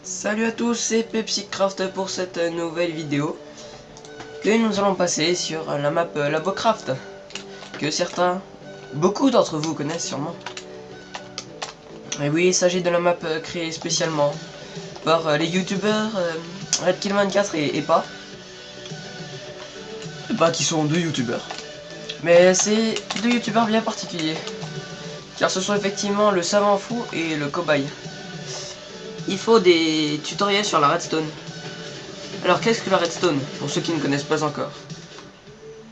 Salut à tous, c'est PepsiCraft pour cette nouvelle vidéo que nous allons passer sur la map Labocraft que beaucoup d'entre vous connaissent sûrement. Et oui, il s'agit de la map créée spécialement par les youtubeurs Redkill24 et EPA. EPA qui sont deux youtubeurs. Mais c'est deux youtubeurs bien particuliers, car ce sont effectivement le savant fou et le cobaye. Il faut des tutoriels sur la redstone. Alors qu'est-ce que la redstone, pour ceux qui ne connaissent pas encore?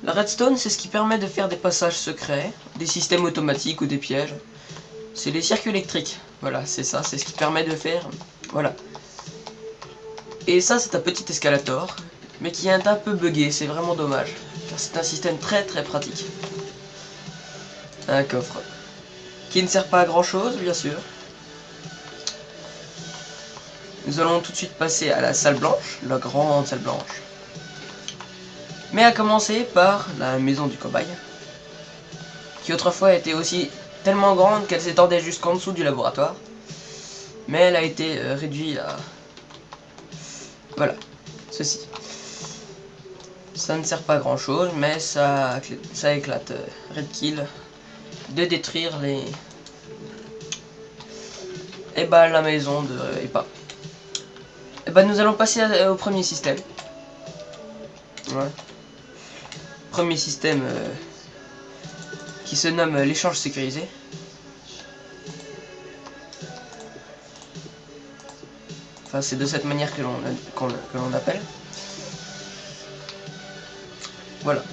La redstone, c'est ce qui permet de faire des passages secrets, des systèmes automatiques ou des pièges. C'est les circuits électriques, voilà, c'est ça, c'est ce qui permet de faire, voilà. Et ça, c'est un petit escalator, mais qui est un peu buggé, c'est vraiment dommage, car c'est un système très pratique. Un coffre, qui ne sert pas à grand chose, bien sûr. Nous allons tout de suite passer à la salle blanche, la grande salle blanche. Mais à commencer par la maison du cobaye, qui autrefois était aussi tellement grande qu'elle s'étendait jusqu'en dessous du laboratoire. Mais elle a été réduite à... Voilà, ceci. Ça ne sert pas à grand chose, mais ça éclate Redkill de détruire les... Et bah la maison de EPA. Et bah nous allons passer au premier système. Ouais. Premier système qui se nomme l'échange sécurisé. Enfin, c'est de cette manière que l'on appelle. Voilà.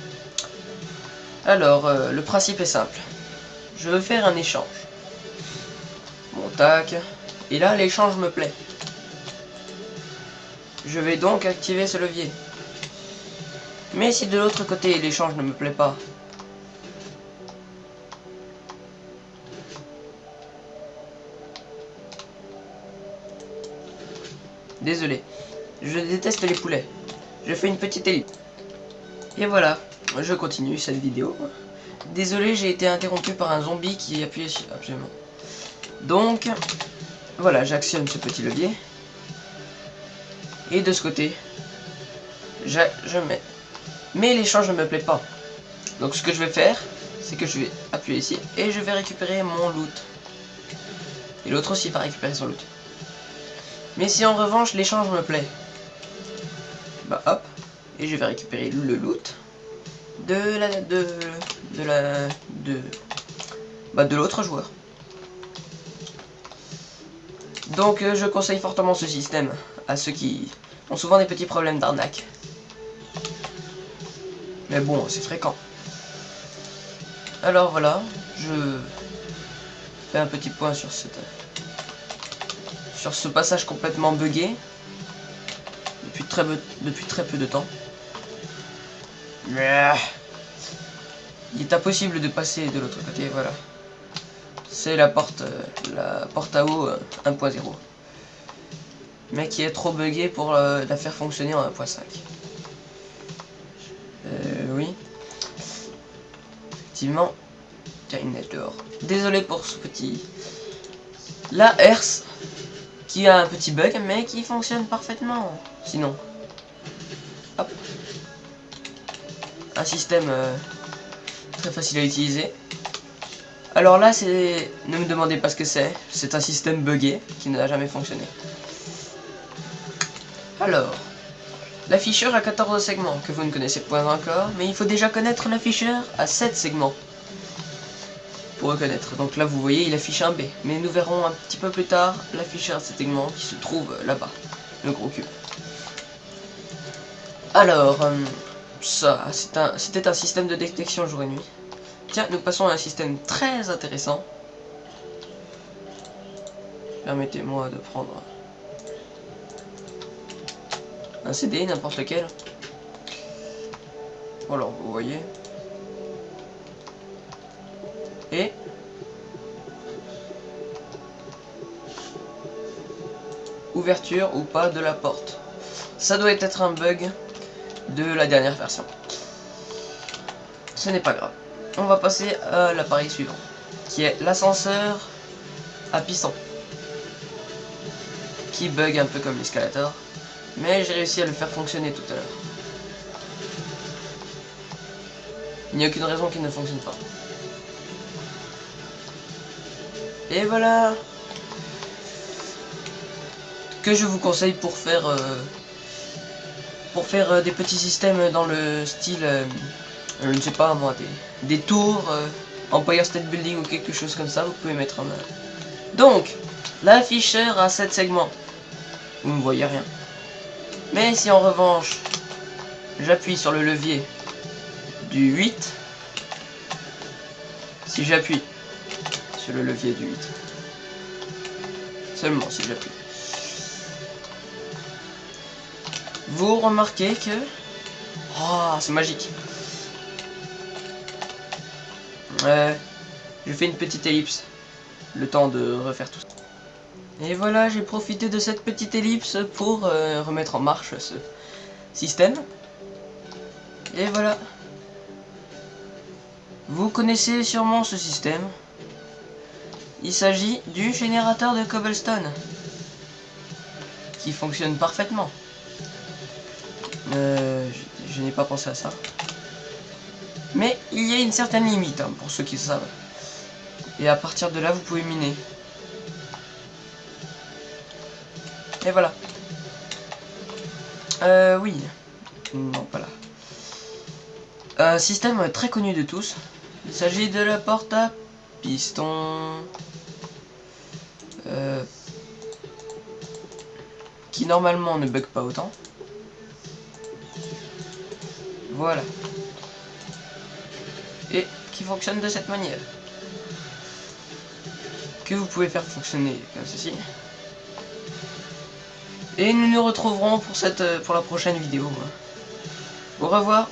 Alors, le principe est simple. Je veux faire un échange. Bon, tac. Et là, l'échange me plaît. Je vais donc activer ce levier. Mais si de l'autre côté, l'échange ne me plaît pas, désolé, je déteste les poulets. Je fais une petite ellipse. Et voilà, je continue cette vidéo. Désolé, j'ai été interrompu par un zombie qui appuyait sur... Absolument. Donc, voilà, j'actionne ce petit levier. Et de ce côté, je mets. Mais l'échange ne me plaît pas. Donc ce que je vais faire, c'est que je vais appuyer ici et je vais récupérer mon loot. Et l'autre aussi va récupérer son loot. Mais si en revanche l'échange me plaît, bah hop, et je vais récupérer le loot de l'autre joueur. Donc je conseille fortement ce système à ceux qui ont souvent des petits problèmes d'arnaque. Mais bon, c'est fréquent. Alors voilà, je fais un petit point sur ce passage complètement buggé depuis très peu de temps. Il est impossible de passer de l'autre côté, voilà. C'est la porte à eau 1.0. Mais qui est trop buggée pour la faire fonctionner en 1.5. Oui. Effectivement, il y a une neige dehors. Désolé pour ce petit... La herse, qui a un petit bug, mais qui fonctionne parfaitement. Sinon, hop. Un système très facile à utiliser. Alors là, c'est... Ne me demandez pas ce que c'est. C'est un système buggé qui n'a jamais fonctionné. Alors, l'afficheur a 14 segments que vous ne connaissez pas encore, mais il faut déjà connaître l'afficheur à 7 segments pour reconnaître. Donc là, vous voyez, il affiche un B. Mais nous verrons un petit peu plus tard l'afficheur à 7 segments qui se trouve là-bas, le gros cube. Alors, ça, c'était un système de détection jour et nuit. Tiens, nous passons à un système très intéressant. Permettez-moi de prendre un CD, n'importe lequel. Alors, vous voyez. Et... ouverture ou pas de la porte. Ça doit être un bug de la dernière version. Ce n'est pas grave. On va passer à l'appareil suivant, qui est l'ascenseur à piston, qui bug un peu comme l'escalator. Mais j'ai réussi à le faire fonctionner tout à l'heure. Il n'y a aucune raison qu'il ne fonctionne pas. Et voilà que je vous conseille pour faire des petits systèmes dans le style, je ne sais pas moi, des tours, Empire State Building ou quelque chose comme ça, vous pouvez mettre en œuvre. Donc, l'afficheur a 7 segments. Vous ne voyez rien. Mais si en revanche, j'appuie sur le levier du 8, si j'appuie sur le levier du 8, seulement si j'appuie, vous remarquez que... Oh, c'est magique. Je fais une petite ellipse. Le temps de refaire tout ça. Et voilà, j'ai profité de cette petite ellipse pour remettre en marche ce système. Et voilà. Vous connaissez sûrement ce système. Il s'agit du générateur de cobblestone. Qui fonctionne parfaitement. Je n'ai pas pensé à ça. Mais il y a une certaine limite, hein, pour ceux qui savent. Et à partir de là, vous pouvez miner. Et voilà. Oui. Non, pas là. Système très connu de tous. Il s'agit de la porte à piston. Qui normalement ne bug pas autant. Voilà. Et qui fonctionne de cette manière. Que vous pouvez faire fonctionner comme ceci. Et nous nous retrouverons pour la prochaine vidéo. Au revoir.